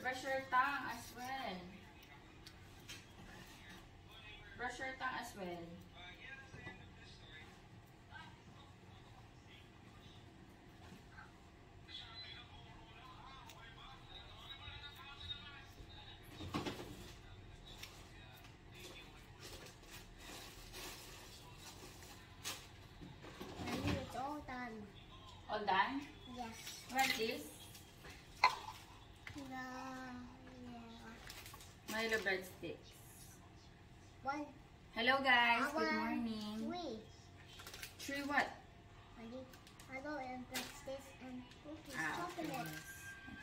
Brush your tongue as well. Brush your tongue as well. It's all done. All done? Yes. What's this? Milo breadsticks. One. Hello guys, good morning. Three what? Hello and breadsticks and cookies, chocolate.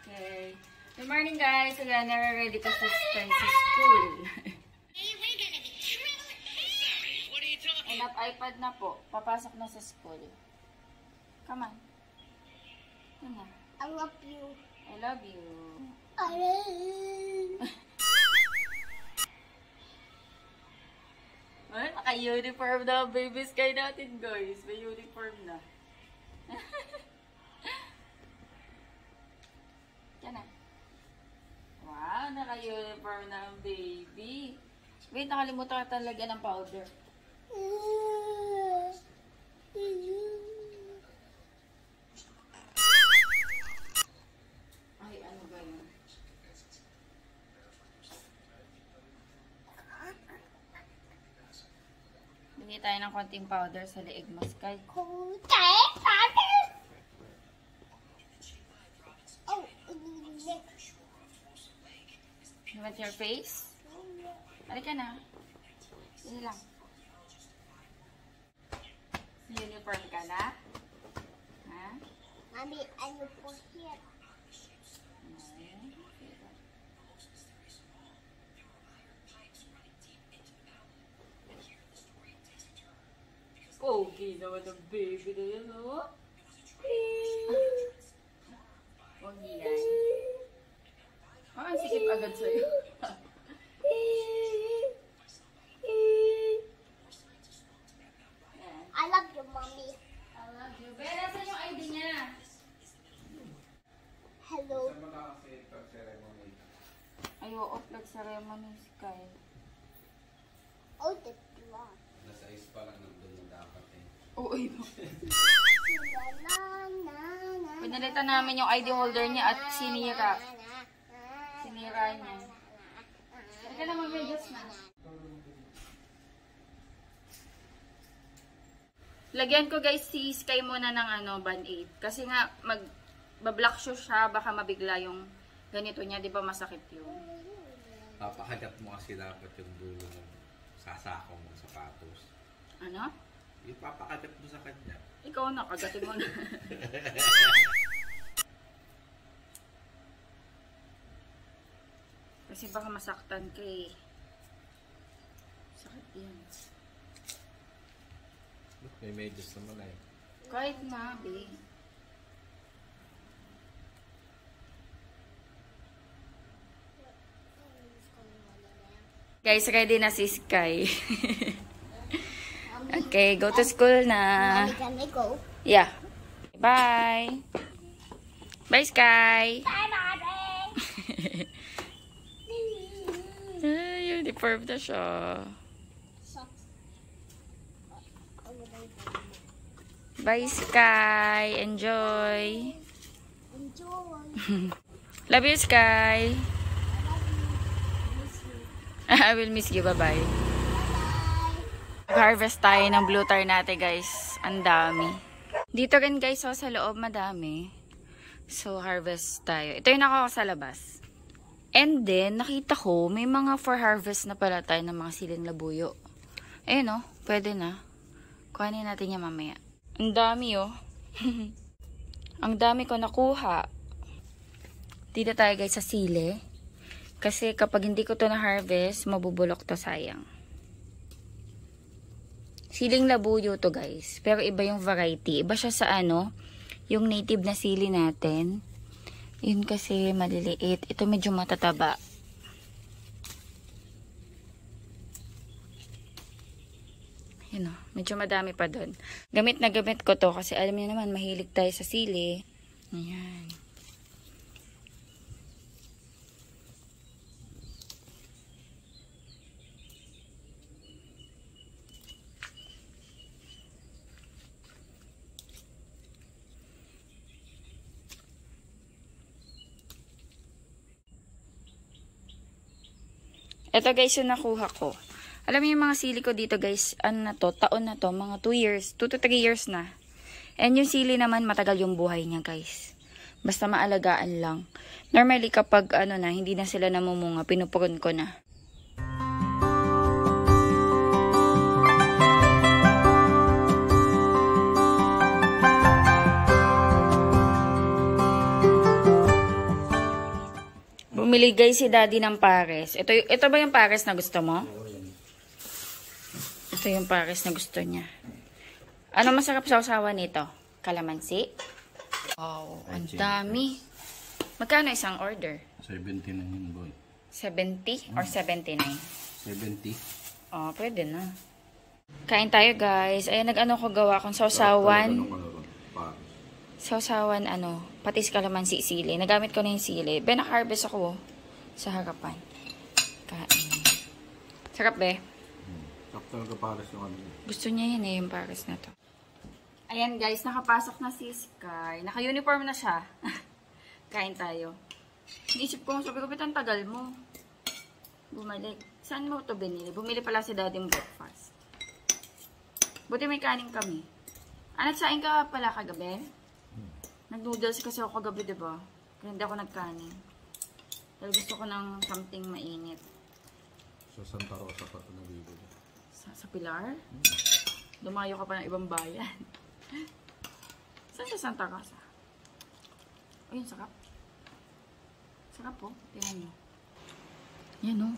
Okay. Good morning guys. Again, we're ready to start sa school. Enough iPad na po. Papasok na sa school. Come on. Yun na. I love you. I love you. I love you. Ay, naka-uniform na ang baby Sky natin, guys. May uniform na. Yan na. Wow, naka-uniform na ang baby. Wait, nakalimutan ka talaga ng powder. Ay, ano ba yun? Bigay tayo ng konting powder sa leeg mo, Sky. Oh, You want your face? Halika na. Sige lang. Uniform ka na? Ha? Mommy, I look for here. Okay naman ang baby na yan, oh. Huwag yan. Ang sikip agad sa'yo. I love you, Mommy. I love you. Bella, saan yung ID niya? Hello. Saan mo na kasi pag-ceremony? Ay, oo, flag ceremony, Sky. Oh, the blood. Nasa is pa lang nandun na dapat eh. Oo, ay, Na. pinalitan namin yung ID holder niya at sinira. Sinira niya. Halika na, mag-reduce na. Lagyan ko guys si Sky muna ng Band-Aid. Kasi nga, mag-black shoe siya, baka mabigla yung ganito niya. Di ba masakit yun? Papakagat mo kasi dapat yung dulo ng sasako mong sapatos. Ano? Ipapakagat mo sa kanya. Ikaw na, kagatin mo na. Kasi baka masaktan ka eh. Sakit yan. May medyas naman eh. Kahit na, be. Guys, ready na si Sky. Okay, go to school na. Mommy, can I go? Yeah. Bye. Bye, Sky. Bye, Mommy. Ay, uniform na siya. Bye, Sky. Enjoy. Enjoy. Love you, Sky. I I love you. Miss you. will miss you. Bye-bye. Bye. Mag-harvest tayo ng blue tar natin, guys. Ang dami. Dito rin, guys, sa loob madami. So, harvest tayo. Ito yung nakaka sa labas. And then, nakita ko, may mga for harvest na pala tayo ng mga siling labuyo. Ayun, oh. Pwede na. Kuhanin natin yan mamaya. Ang dami, oh. Ang dami ko nakuha. Dito tayo, guys, sa sili. Kasi kapag hindi ko to na-harvest, mabubulok to, sayang. Siling labuyo to guys. Pero iba yung variety. Iba siya sa ano, yung native na sili natin. Yun kasi maliliit. Ito medyo matataba. Yun o, medyo madami pa doon. Gamit na gamit ko to kasi alam niyo naman, mahilig tayo sa sili. Ayan. Ito guys yung nakuha ko. Alam niyo yung mga sili ko dito guys, ano na to, taon na to, mga 2 years, 2 to 3 years na. And yung sili naman, matagal yung buhay niya guys. Basta maalagaan lang. Normally kapag ano na, hindi na sila namumunga, pinupuron ko na. Bumili guys si daddy ng pares. Ito ba yung pares na gusto mo? Ito yung pares na gusto niya. Ano masarap sa usawa nito? Kalamansi? Wow, ang dami. Magkano isang order? 70 na yun, boy. 70 or 79? 70. Oh, pwede na. Kain tayo guys. Ayan, nag-ano ko gawa kong sausawan. Sausawan, ano, patis kalamansi sili. Nagamit ko na yung sili. Be, naka-harvest ako sa harapan. Kain. Sarap, be. Sarap talaga pares yung ano. Gusto niya yan eh, yung pares na to. Ayan guys, nakapasok na si Sky. Naka-uniform na siya. Kain tayo. Inisip ko, sabi ko, ang tagal mo. Bumalik. Saan mo ito binili? Bumili pala si daddy breakfast. Buti may kanin kami. Nagsain ka pala kagabi? Nag-noodles kasi ako kagabi, diba? Kaya hindi ako nagkanin. Dahil gusto ko ng something mainit. Sa Santa Rosa pa ito nabibili. Sa Pilar? Dumayo ka pa ng ibang bayan. Saan sa Santa Rosa? Ayun, sarap. Sarap po. Tingnan nyo. Yan o.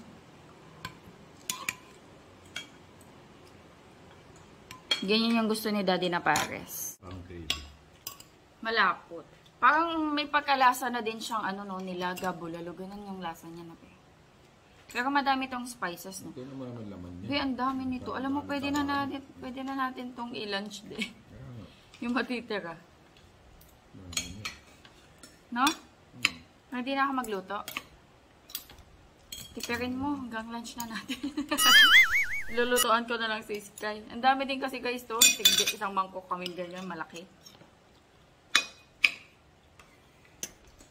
Ganyan yung gusto ni daddy na pares. Ang gravy. Malapot. Parang may pagkalasa na din siyang ano no, nilaga, bulalo. Ganun yung lasa niya na pe. Pero madami tong spices no. Hindi naman naman laman niya. Be, ang dami nito. Alam mo, pwede na natin tong i-lunch din. Yung matitira. No? Hindi na ako magluto. Tipirin mo, hanggang lunch na natin. Lulutuan ko na lang si Sky. Ang dami din kasi guys to. Isang mangkok kami ganyan, malaki.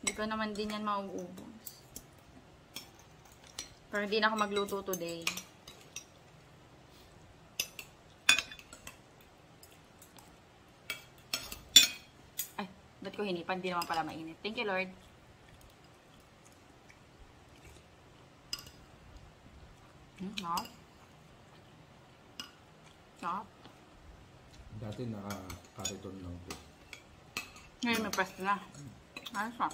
Hindi ko naman din yan mauubos. Pero hindi na ako magluto today. Ay, ba't ko hinipan? Hindi naman pala mainit. Thank you, Lord. Sarap. Sarap. Dati naka-kariton lang po. Ngayon may pwesto na. Ayos ah.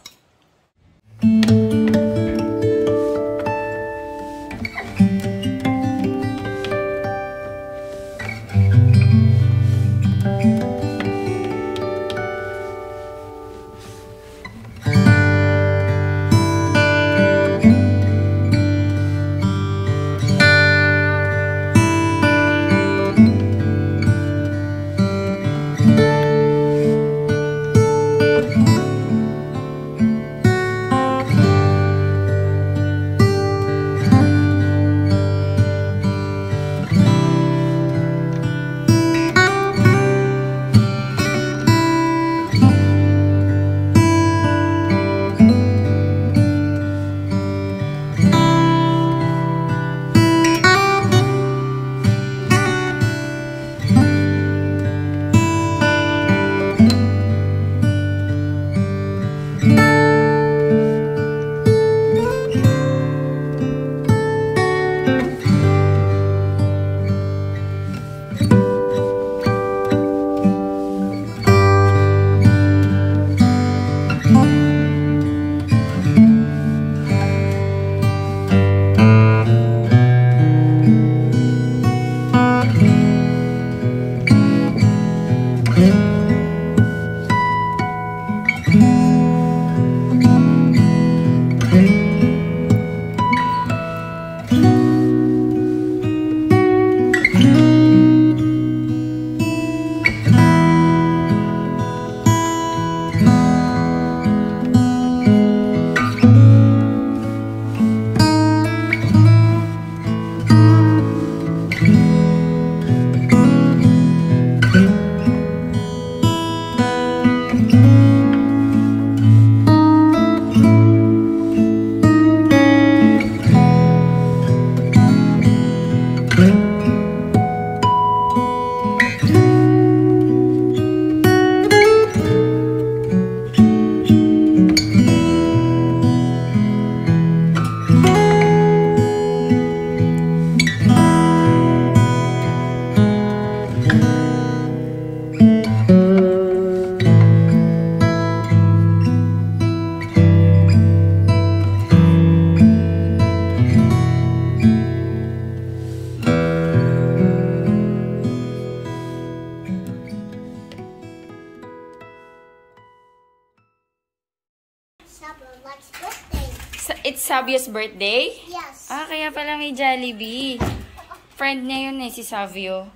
What's birthday? It's Savio's birthday? Yes. Ah, kaya pala may Jollibee. Friend niya yun eh, si Savio.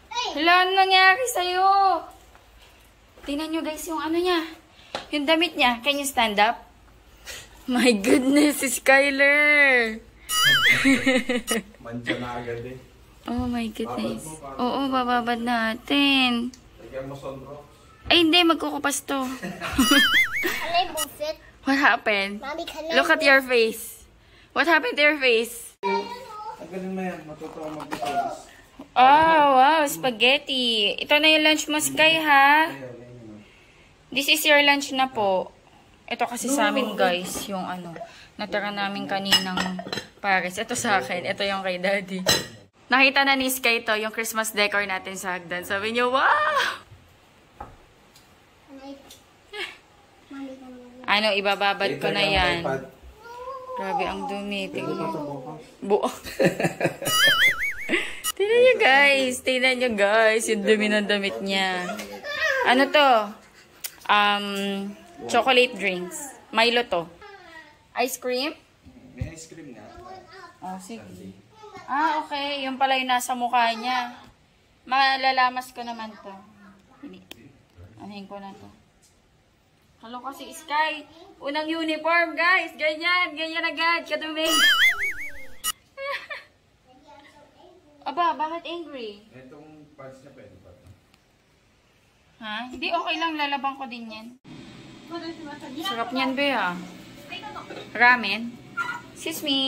Hey. Hala, ano nangyari sa'yo? Tingnan nyo guys yung ano niya. Yung damit niya. Can you stand up? My goodness, si Skyler. Mancha na agad eh. Oh my goodness. Oo, bababad natin. Lagyan mo sunrock. Ay, hindi. Magkukupas to. Can I move it? What happened? Mommy, can I Look at your face. What happened to your face? Tagalin mo yan. Matuto ako mag-detours. Oh, wow. Spaghetti. Ito na yung lunch mo, Sky, ha? This is your lunch na po. Ito kasi sa amin, guys, yung ano, natira namin kaninang Paris. Ito sa akin. Ito yung kay Daddy. Nakita na ni Sky to, yung Christmas decor natin sa hagdan. Sabi niyo, wow! Mommy, can I? Ano, ibababad ko na yan. Grabe, ang dumi. Tingnan mo. Buo. Tingnan nyo, guys. Tingnan nyo, guys. Yung dumi ng damit niya. Ano to? Chocolate drinks. Milo to. Ice cream? May ice cream nga. Oh, sige. Ah, okay. Yung pala yung nasa mukha niya. Malalamas ko naman to. Anuhin ko na to. Halo kasi Sky. Unang uniform, guys. Ganyan. Ganyan agad. Kadumi. Aba, bakit angry? Itong pants niya pwede ba? Ha? Hindi, okay lang. Lalabang ko din yan. Sarap niyan, Bea. Ramen. Excuse me.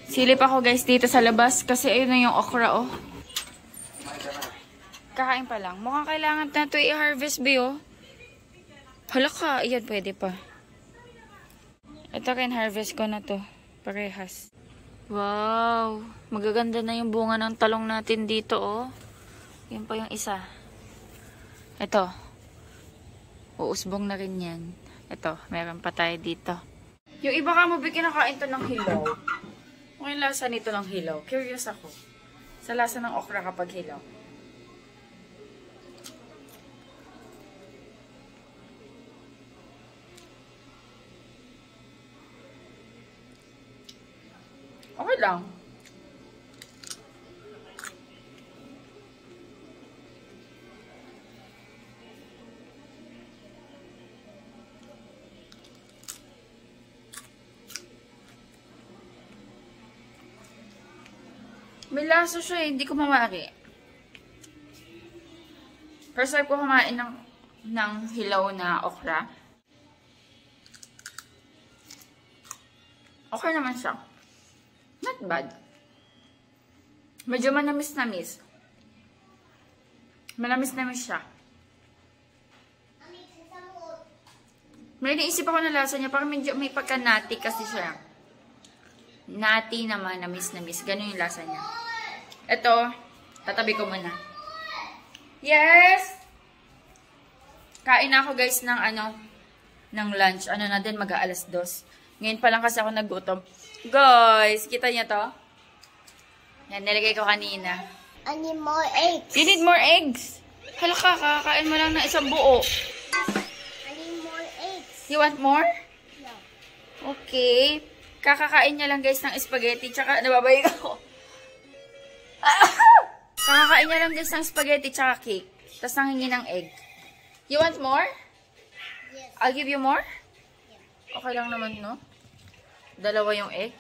Silip ako, guys, dito sa labas. Kasi ayun na yung okra, oh. Kakain pa lang. Mukhang kailangan na ito i-harvest, Bea, oh. Hala ka. Iyan, pwede pa. Ito rin, harvest ko na to. Parehas. Wow. Magaganda na yung bunga ng talong natin dito, oh. Yan pa yung isa. Ito. Uusbong na rin yan. Ito, meron pa tayo dito. Yung iba ka mo, kinakain to ng hilaw. Ano yung lasa nito ng hilaw? Curious ako. Sa lasa ng okra kapag hilaw. Okay lang. May lasa siya eh. Hindi ko mamari. First time ko kumain ng hilaw na okra. Okay naman siya. Not bad. Medyo manamis-namis. Manamis-namis siya. May naisip ako na lasa niya. Parang medyo may pagka-nutty kasi siya. Nutty naman, namis-namis. Ganun yung lasa niya. Ito, tatabi ko muna. Yes! Kain na ako guys ng ng lunch. Ano na din, mag-aalas 2. Ngayon pa lang kasi ako nagutom. Guys, kita niya to? Yan, nilagay ko kanina. I need more eggs. You need more eggs? Hala ka, kakain mo lang ng isang buo. I need more eggs. You want more? Yeah. Okay. Kakakain niya lang guys ng spaghetti. Tsaka, nababayag ako. Kakakain niya lang guys ng spaghetti tsaka cake. Tapos nanghingi ng egg. You want more? Yes. I'll give you more? Okay lang naman, no? Dalawa yung egg.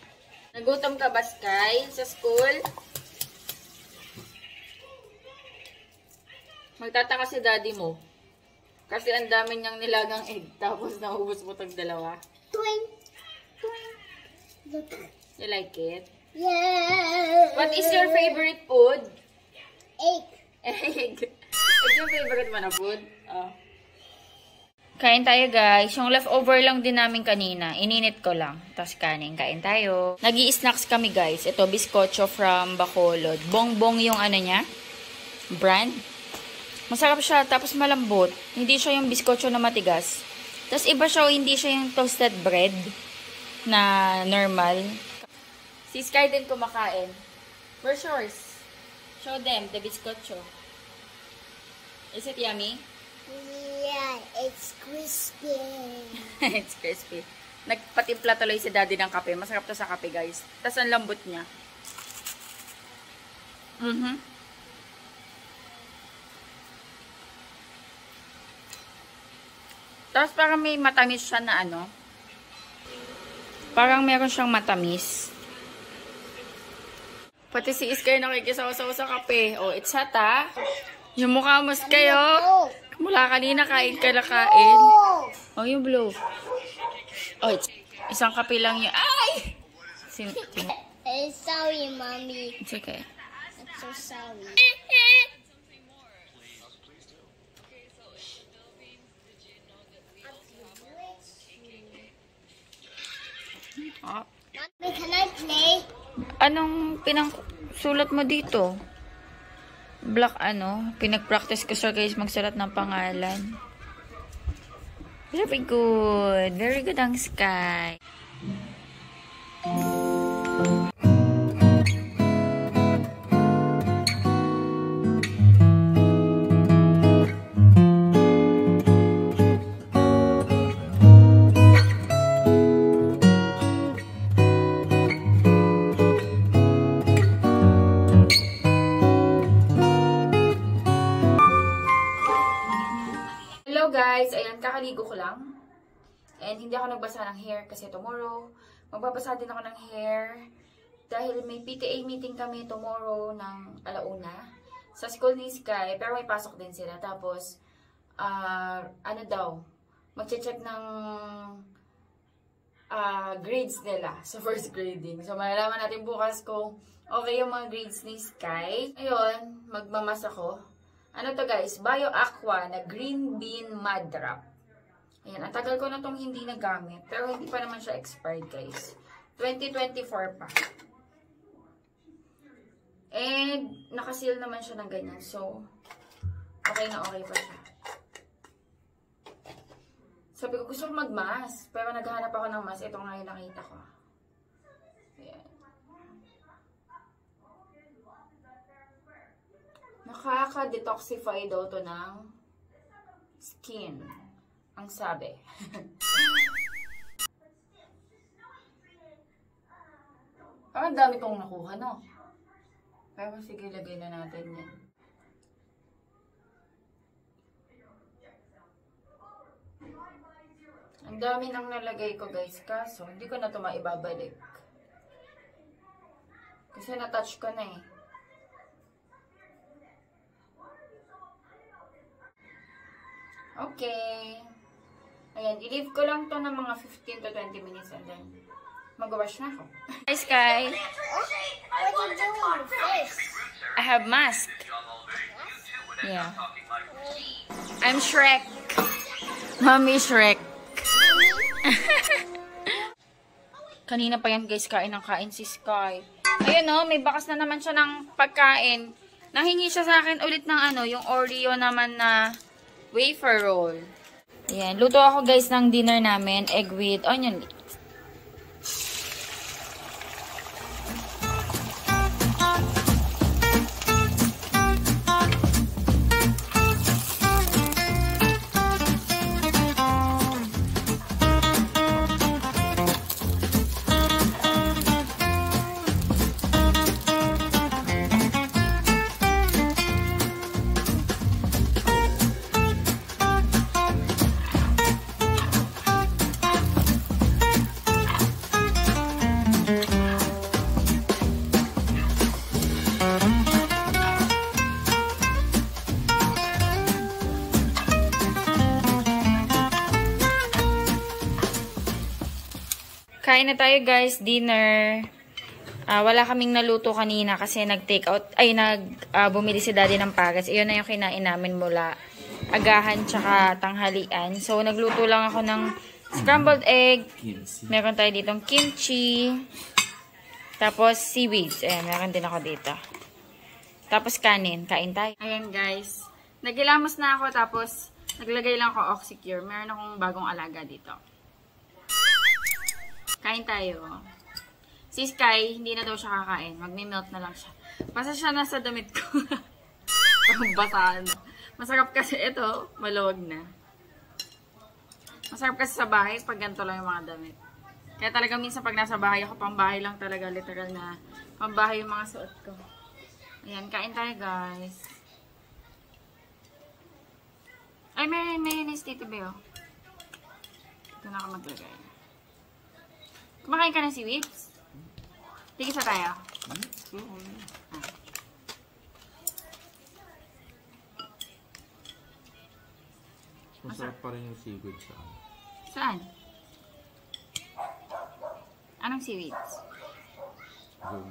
Nagutom ka ba, Sky? Sa school? Magtataka si daddy mo. Kasi ang dami niyang nilagang egg. Tapos naubos mo tag dalawa. Twink. Twink. Look. You like it? Yeah. What is your favorite food? Egg. Egg. Egg yung favorite mo na food? Oh. Kain tayo guys. Yung leftover lang din namin kanina. Ininit ko lang. Tapos kanin. Kain tayo. Nag-i-snacks kami guys. Ito, bizcocho from Bacolod. Bongbong yung ano niya. Brand. Masarap siya. Tapos malambot. Hindi siya yung bizcocho na matigas. Tapos iba siya. Hindi siya yung toasted bread na normal. Si Sky din kumakain. Where's yours? Show them the bizcocho. Is it yummy? Yeah, it's crispy. It's crispy. Nagpatimpla tuloy si daddy ng kape. Masarap to sa kape, guys. Tapos ang lambot niya. Tapos parang may matamis siya na ano. Parang meron siyang matamis. Pati si Iskay nakikisaw-saw sa kape. Oh, it's hot, ha? Yung mukha mo, Iskay, oh. Mula kanina, kain ka na kain. Oh, yung blue. Oh, isang kape lang yun. Ay! Sorry, Mommy. It's okay. I'm so sorry. Oh. Mommy, can I play? Anong pinangsulat mo dito? Black ano? Pinag-practice ko sir guys magsulat ng pangalan. Very good. Very good ang Sky. Hello guys! Ayan, kakaligo ko lang. And hindi ako nagbasa ng hair kasi tomorrow, magbabasa din ako ng hair. Dahil may PTA meeting kami tomorrow ng 1:00 sa school ni Sky. Pero may pasok din sila. Tapos, ano daw, magche-check ng grades nila sa first grading. So, malalaman natin bukas kung okay yung mga grades ni Sky. Ayun, magmamas ako. Ano to guys? Bio Aqua na green bean mud wrap. Ayan, ang tagal ko na itong hindi nagamit. Pero hindi pa naman siya expired guys. 2024 pa. And, nakaseal naman siya ng ganyan. So, okay na okay pa siya. Sabi ko, gusto ko mag-mask. Pero naghahanap ako ng mask. Ito nga yung nakita ko. Ayan. Nakaka-detoxify daw to ng skin. Ang sabi. Ang dami kong nakuha, no? Pero sige, lagay na natin yan. Ang dami nang nalagay ko, guys. Kaso, hindi ko na ito maibabalik. Kasi na-touch ko na eh. Okay. Ayan, i-leave ko lang to ng mga 15 to 20 minutes and then mag-wash na ako. Hi, Sky. What are you doing first? I have mask. Yeah. I'm Shrek. Mommy Shrek. Kanina pa yan guys, kain ng kain si Sky. Ayun o, may bakas na naman siya ng pagkain. Nahingi siya sa akin ulit ng ano, yung Oreo naman na wafer roll. Ayan, luto ako guys ng dinner namin, egg with onion leeks. Kain na tayo guys, dinner. Wala kaming naluto kanina kasi nag-take out, bumili si daddy ng pagas. Iyon na yung kinain namin mula agahan tsaka tanghalian. So, nagluto lang ako ng scrambled egg. Meron tayo ditong kimchi. Tapos, seaweeds. Ayan, meron din ako dito. Tapos, kanin. Kain tayo. Ayan guys. Nagilamos na ako tapos, naglagay lang ako Oxycure. Meron akong bagong alaga dito. Kain tayo. Si Sky, hindi na daw siya kakain. Magme-melt na lang siya. Basta siya nasa damit ko. Basaan. Masarap kasi ito, maluwag na. Masarap kasi sa bahay pag ganito lang yung mga damit. Kaya talaga minsan pag nasa bahay ako, pambahay lang talaga. Literal na pambahay yung mga suot ko. Ayan, kain tayo guys. Ay, may mayonnaise dito ba yun? Ito na ako maglagay. Kumakain ka ng seaweeds? Tigisa tayo. Masarap pa rin yung seaweed sa ano. Saan? Anong seaweeds? Yung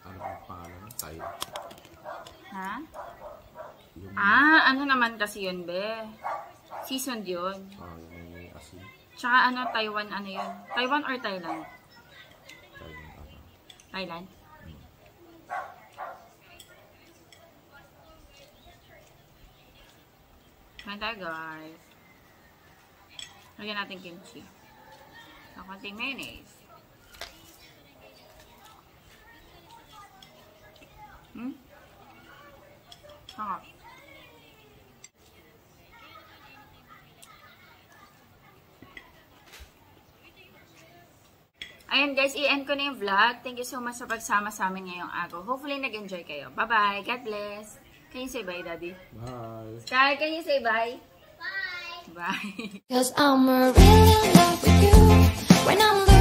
ano ang pangalan? Tayo. Ha? Yung Ano naman kasi yun, be? Seasoned yun. yung may asin. Tsaka ano, Taiwan, ano yun? Taiwan or Thailand? Tayo ano. Thailand? Kain tayo, guys. Lagyan natin kimchi. Sa konting mayonnaise. Sarap. Ayan guys, i-end ko na yung vlog. Thank you so much sa pagsama sa amin ngayong araw. Hopefully nag-enjoy kayo. Bye-bye. God bless. Can you say bye, Daddy? Bye! Sky, can you say bye? Bye. Bye. 'Cause I'm really in love with you when I'm